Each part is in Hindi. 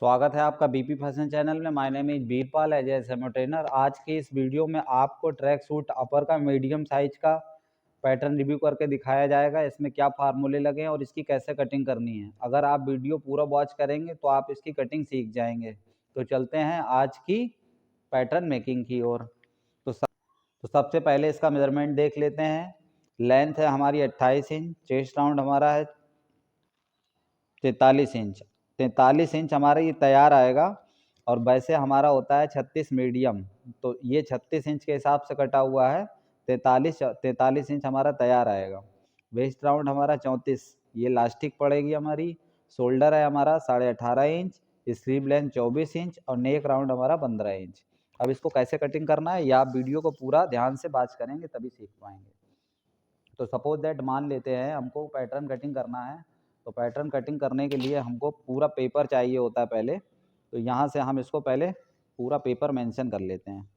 स्वागत है आपका बीपी फैशन चैनल में। My name is Birpal as a सेमो ट्रेनर। आज की इस वीडियो में आपको ट्रैक सूट अपर का मीडियम साइज का पैटर्न रिव्यू करके दिखाया जाएगा। इसमें क्या फार्मूले लगे हैं और इसकी कैसे कटिंग करनी है। अगर आप वीडियो पूरा वॉच करेंगे तो आप इसकी कटिंग सीख जाएंगे। तो चलते हैं आज की पैटर्न मेकिंग की ओर। तो सबसे पहले इसका मेजरमेंट देख लेते हैं। लेंथ है हमारी 28 इंच, चेस्ट राउंड हमारा है 43 इंच। 43 इंच हमारा ये तैयार आएगा और वैसे हमारा होता है 36 मीडियम, तो ये 36 इंच के हिसाब से कटा हुआ है। 43 इंच हमारा तैयार आएगा। वेस्ट राउंड हमारा 34, ये लास्टिक पड़ेगी हमारी। शोल्डर है हमारा 18.5 इंच, स्लीव लेंथ 24 इंच और नेक राउंड हमारा 15 इंच। अब इसको कैसे कटिंग करना है, या आप वीडियो को पूरा ध्यान से वॉच करेंगे तभी सीख पाएंगे। तो सपोज दैट मान लेते हैं हमको पैटर्न कटिंग करना है। तो पैटर्न कटिंग करने के लिए हमको पूरा पेपर चाहिए होता है पहले। तो यहाँ से हम इसको पहले पूरा पेपर मेंशन कर लेते हैं।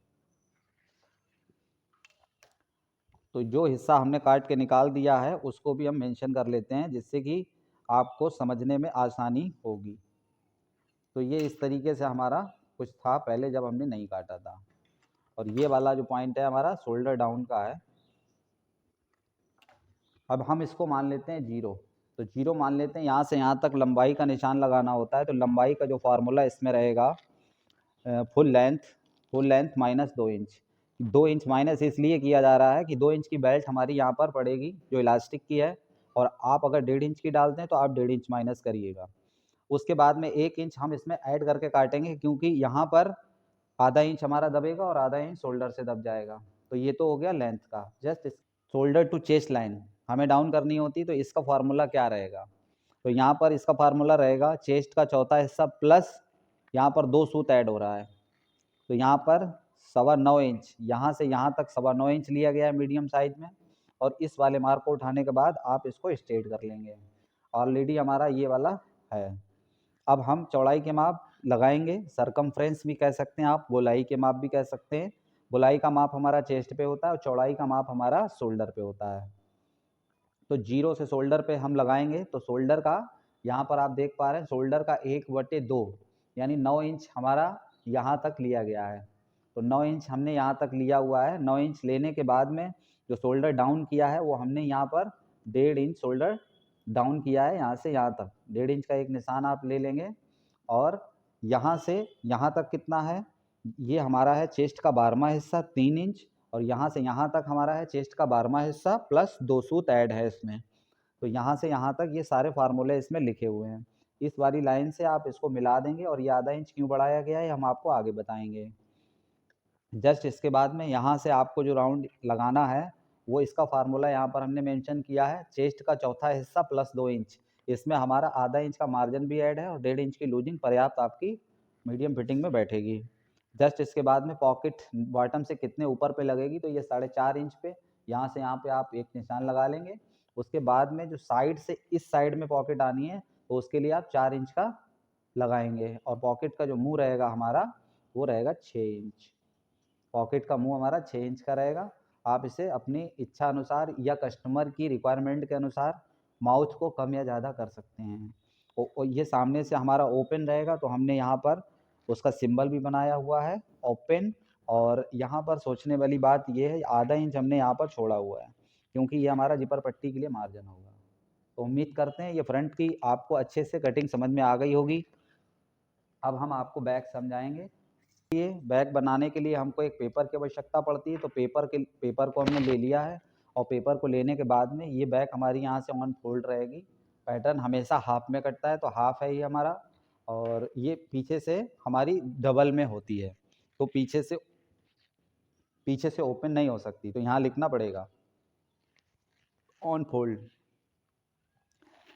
तो जो हिस्सा हमने काट के निकाल दिया है उसको भी हम मेंशन कर लेते हैं, जिससे कि आपको समझने में आसानी होगी। तो ये इस तरीके से हमारा कुछ था पहले जब हमने नहीं काटा था। और ये वाला जो पॉइंट है हमारा शोल्डर डाउन का है। अब हम इसको मान लेते हैं 0। तो 0 मान लेते हैं। यहाँ से यहाँ तक लंबाई का निशान लगाना होता है। तो लंबाई का जो फार्मूला इसमें रहेगा, full length minus 2 inch. 2 inch minus इसलिए किया जा रहा है कि 2 इंच की बेल्ट हमारी यहाँ पर पड़ेगी जो इलास्टिक की है, और आप अगर 1.5 इंच की डालते हैं तो आप 1.5 इंच माइनस करिएगा। उसके बाद में 1 इंच हम इसमें ऐड करके काटेंगे, क्योंकि यहाँ पर आधा इंच हमारा दबेगा और आधा इंच शोल्डर से दब जाएगा। तो ये तो हो गया लेंथ का। Just shoulder to chest line हमें डाउन करनी होती, तो इसका फार्मूला क्या रहेगा। तो यहाँ पर इसका फार्मूला रहेगा चेस्ट का चौथा हिस्सा प्लस यहाँ पर 2 सूत ऐड हो रहा है। तो यहाँ पर 9.25 इंच, यहाँ से यहाँ तक 9.25 इंच लिया गया है मीडियम साइज में। और इस वाले मार्क को उठाने के बाद आप इसको स्ट्रेट कर लेंगे। ऑलरेडी हमारा ये वाला है। अब हम चौड़ाई के माप लगाएंगे। सरकमफ्रेंस भी कह सकते हैं आप, गोलाई के माप भी कह सकते हैं। गोलाई का माप हमारा चेस्ट पे होता है और चौड़ाई का माप हमारा शोल्डर पे होता है। तो 0 से शोल्डर पे हम लगाएंगे। तो शोल्डर का यहाँ पर आप देख पा रहे हैं, शोल्डर का 1/2 यानी 9 इंच हमारा यहाँ तक लिया गया है। तो 9 इंच हमने यहाँ तक लिया हुआ है। 9 इंच लेने के बाद में जो शोल्डर डाउन किया है वो हमने यहाँ पर 1.5 इंच शोल्डर डाउन किया है। यहाँ से यहाँ तक 1.5 इंच का एक निशान आप ले लेंगे। और यहाँ से यहाँ तक कितना है, ये हमारा है चेस्ट का 12वां हिस्सा 3 इंच। और यहाँ से यहाँ तक हमारा है चेस्ट का 12वां हिस्सा प्लस 2 सूत ऐड है इसमें। तो यहाँ से यहाँ तक ये सारे फार्मूले इसमें लिखे हुए हैं। इस वाली लाइन से आप इसको मिला देंगे। और ये आधा इंच क्यों बढ़ाया गया है हम आपको आगे बताएंगे। जस्ट इसके बाद में यहाँ से आपको जो राउंड लगाना है वो इसका फार्मूला यहाँ पर हमने मेंशन किया है, चेस्ट का चौथा हिस्सा प्लस 2 इंच। इसमें हमारा आधा इंच का मार्जिन भी ऐड है और 1.5 इंच की लूजिंग पर्याप्त आपकी मीडियम फिटिंग में बैठेगी। जस्ट इसके बाद में पॉकेट बॉटम से कितने ऊपर पे लगेगी, तो ये 4.5 इंच पे यहाँ से यहाँ पे आप एक निशान लगा लेंगे। उसके बाद में जो साइड से इस साइड में पॉकेट आनी है तो उसके लिए आप 4 इंच का लगाएंगे। और पॉकेट का जो मुंह रहेगा हमारा वो रहेगा 6 इंच। पॉकेट का मुंह हमारा 6 इंच का रहेगा। आप इसे अपनी इच्छा अनुसार या कस्टमर की रिक्वायरमेंट के अनुसार माउथ को कम या ज़्यादा कर सकते हैं। और ये सामने से हमारा ओपन रहेगा, तो हमने यहाँ पर उसका सिंबल भी बनाया हुआ है ओपन। और यहाँ पर सोचने वाली बात ये है, आधा इंच हमने यहाँ पर छोड़ा हुआ है क्योंकि ये हमारा जिपर पट्टी के लिए मार्जिन होगा। तो उम्मीद करते हैं ये फ्रंट की आपको अच्छे से कटिंग समझ में आ गई होगी। अब हम आपको बैक समझाएंगे। ये बैग बनाने के लिए हमको एक पेपर की आवश्यकता पड़ती है। तो पेपर को हमने ले लिया है। और पेपर को लेने के बाद में ये बैग हमारी यहाँ से ऑन फोल्ड रहेगी। पैटर्न हमेशा हाफ में कटता है, तो हाफ है ये हमारा। और ये पीछे से हमारी डबल में होती है, तो पीछे से ओपन नहीं हो सकती। तो यहाँ लिखना पड़ेगा ऑन फोल्ड।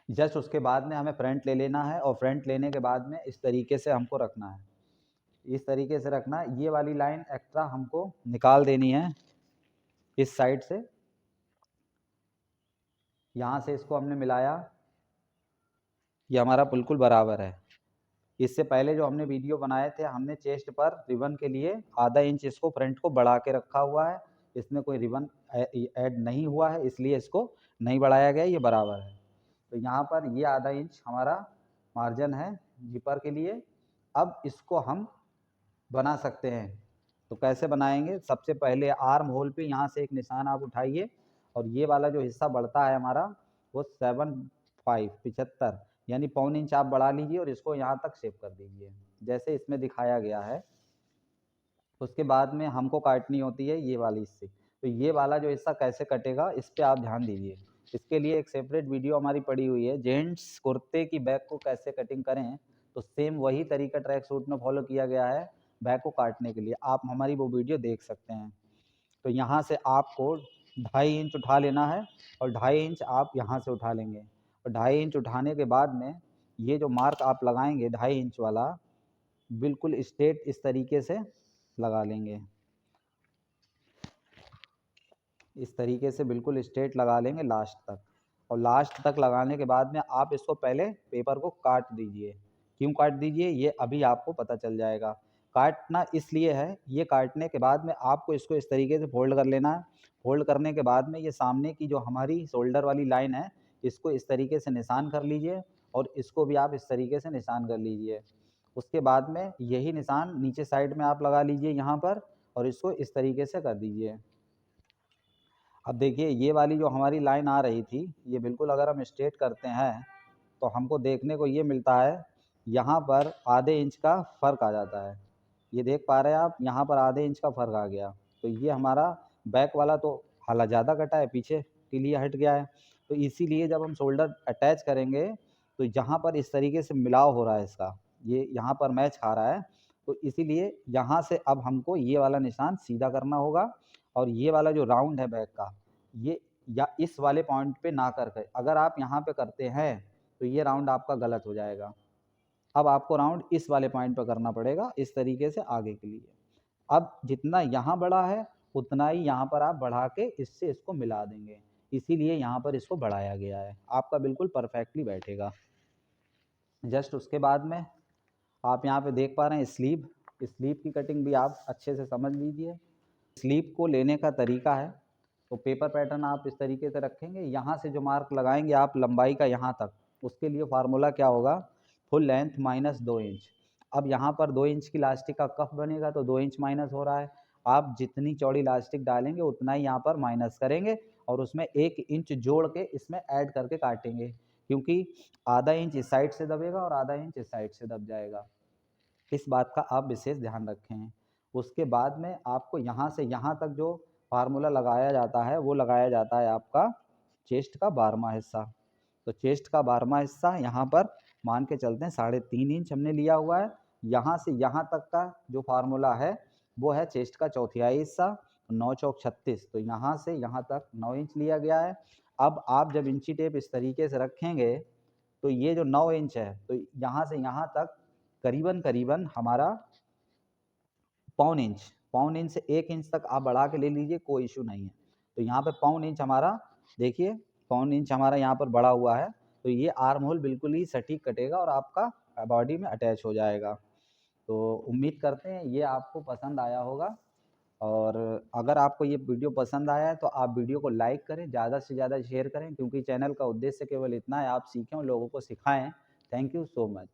जस्ट उसके बाद में हमें फ्रंट ले लेना है। और फ्रंट लेने के बाद में इस तरीके से हमको रखना है, इस तरीके से रखना है। ये वाली लाइन एक्स्ट्रा हमको निकाल देनी है इस साइड से। यहाँ से इसको हमने मिलाया, ये हमारा बिल्कुल बराबर है। इससे पहले जो हमने वीडियो बनाए थे हमने चेस्ट पर रिबन के लिए आधा इंच इसको फ्रंट को बढ़ा के रखा हुआ है। इसमें कोई रिबन ऐड नहीं हुआ है, इसलिए इसको नहीं बढ़ाया गया, ये बराबर है। तो यहाँ पर ये आधा इंच हमारा मार्जिन है जिपर के लिए। अब इसको हम बना सकते हैं। तो कैसे बनाएंगे? सबसे पहले आर्म होल पे यहाँ से एक निशान आप उठाइए और ये वाला जो हिस्सा बढ़ता है हमारा वो 75 यानी पौन इंच आप बढ़ा लीजिए और इसको यहाँ तक शेप कर दीजिए जैसे इसमें दिखाया गया है। उसके बाद में हमको काटनी होती है ये वाली हिस्से, तो ये वाला जो हिस्सा कैसे कटेगा इस पर आप ध्यान दीजिए। इसके लिए एक सेपरेट वीडियो हमारी पड़ी हुई है, जेंट्स कुर्ते की बैक को कैसे कटिंग करें। तो सेम वही तरीका ट्रैक सूट में फॉलो किया गया है बैक को काटने के लिए, आप हमारी वो वीडियो देख सकते हैं। तो यहाँ से आपको 2.5 इंच उठा लेना है और 2.5 इंच आप यहाँ से उठा लेंगे और 2.5 इंच उठाने के बाद में ये जो मार्क आप लगाएंगे 2.5 इंच वाला बिल्कुल स्ट्रेट इस तरीके से लगा लेंगे। इस तरीके से बिल्कुल स्ट्रेट लगा लेंगे लास्ट तक, और लास्ट तक लगाने के बाद में आप इसको पहले पेपर को काट दीजिए। क्यों काट दीजिए ये अभी आपको पता चल जाएगा। काटना इसलिए है, ये काटने के बाद में आपको इसको इस तरीके से फोल्ड कर लेना है। फोल्ड करने के बाद में ये सामने की जो हमारी शोल्डर वाली लाइन है इसको इस तरीके से निशान कर लीजिए और इसको भी आप इस तरीके से निशान कर लीजिए। उसके बाद में यही निशान नीचे साइड में आप लगा लीजिए यहाँ पर और इसको इस तरीके से कर दीजिए। अब देखिए ये वाली जो हमारी लाइन आ रही थी ये बिल्कुल अगर हम स्ट्रेट करते हैं तो हमको देखने को ये मिलता है यहाँ पर आधे इंच का फ़र्क आ जाता है। ये देख पा रहे हैं आप, यहाँ पर आधे इंच का फ़र्क आ गया। तो ये हमारा बैक वाला तो हालांकि ज़्यादा कटा है, पीछे के लिए हट गया है। तो इसीलिए जब हम शोल्डर अटैच करेंगे तो यहाँ पर इस तरीके से मिलाव हो रहा है इसका, ये यहाँ पर मैच खा रहा है। तो इसीलिए यहाँ से अब हमको ये वाला निशान सीधा करना होगा और ये वाला जो राउंड है बैक का ये या इस वाले पॉइंट पे ना करके अगर आप यहाँ पे करते हैं तो ये राउंड आपका गलत हो जाएगा। अब आपको राउंड इस वाले पॉइंट पर करना पड़ेगा इस तरीके से आगे के लिए। अब जितना यहाँ बड़ा है उतना ही यहाँ पर आप बढ़ा के इससे इसको मिला देंगे, इसीलिए यहाँ पर इसको बढ़ाया गया है। आपका बिल्कुल परफेक्टली बैठेगा। जस्ट उसके बाद में आप यहाँ पे देख पा रहे हैं स्लीव, स्लीव की कटिंग भी आप अच्छे से समझ लीजिए। स्लीव को लेने का तरीका है तो पेपर पैटर्न आप इस तरीके से रखेंगे, यहाँ से जो मार्क लगाएंगे आप लंबाई का यहाँ तक, उसके लिए फार्मूला क्या होगा, फुल लेंथ माइनस 2 इंच। अब यहाँ पर 2 इंच की लास्टिक का कफ बनेगा तो 2 इंच माइनस हो रहा है। आप जितनी चौड़ी लास्टिक डालेंगे उतना ही यहाँ पर माइनस करेंगे और उसमें 1 इंच जोड़ के इसमें ऐड करके काटेंगे, क्योंकि आधा इंच इस साइड से दबेगा और आधा इंच इस साइड से दब जाएगा। इस बात का आप विशेष ध्यान रखें। उसके बाद में आपको यहाँ से यहाँ तक जो फार्मूला लगाया जाता है वो लगाया जाता है आपका चेस्ट का 12वां हिस्सा। तो चेस्ट का 12वां हिस्सा यहाँ पर मान के चलते हैं 3.5 इंच हमने लिया हुआ है। यहाँ से यहाँ तक का जो फार्मूला है वो है चेस्ट का चौथाई हिस्सा, 9 चौक 36। तो यहाँ से यहाँ तक 9 इंच लिया गया है। अब आप जब इंची टेप इस तरीके से रखेंगे तो ये जो 9 इंच है तो यहाँ से यहाँ तक करीबन करीबन हमारा पौन इंच से 1 इंच तक आप बढ़ा के ले लीजिए, कोई इशू नहीं है। तो यहाँ पे पौन इंच हमारा देखिए, पौन इंच हमारा यहाँ पर बढ़ा हुआ है तो ये आर्म होल बिल्कुल ही सटीक कटेगा और आपका बॉडी में अटैच हो जाएगा। तो उम्मीद करते हैं ये आपको पसंद आया होगा, और अगर आपको ये वीडियो पसंद आया है तो आप वीडियो को लाइक करें, ज़्यादा से ज़्यादा शेयर करें, क्योंकि चैनल का उद्देश्य केवल इतना है आप सीखें और लोगों को सिखाएं। Thank you so much.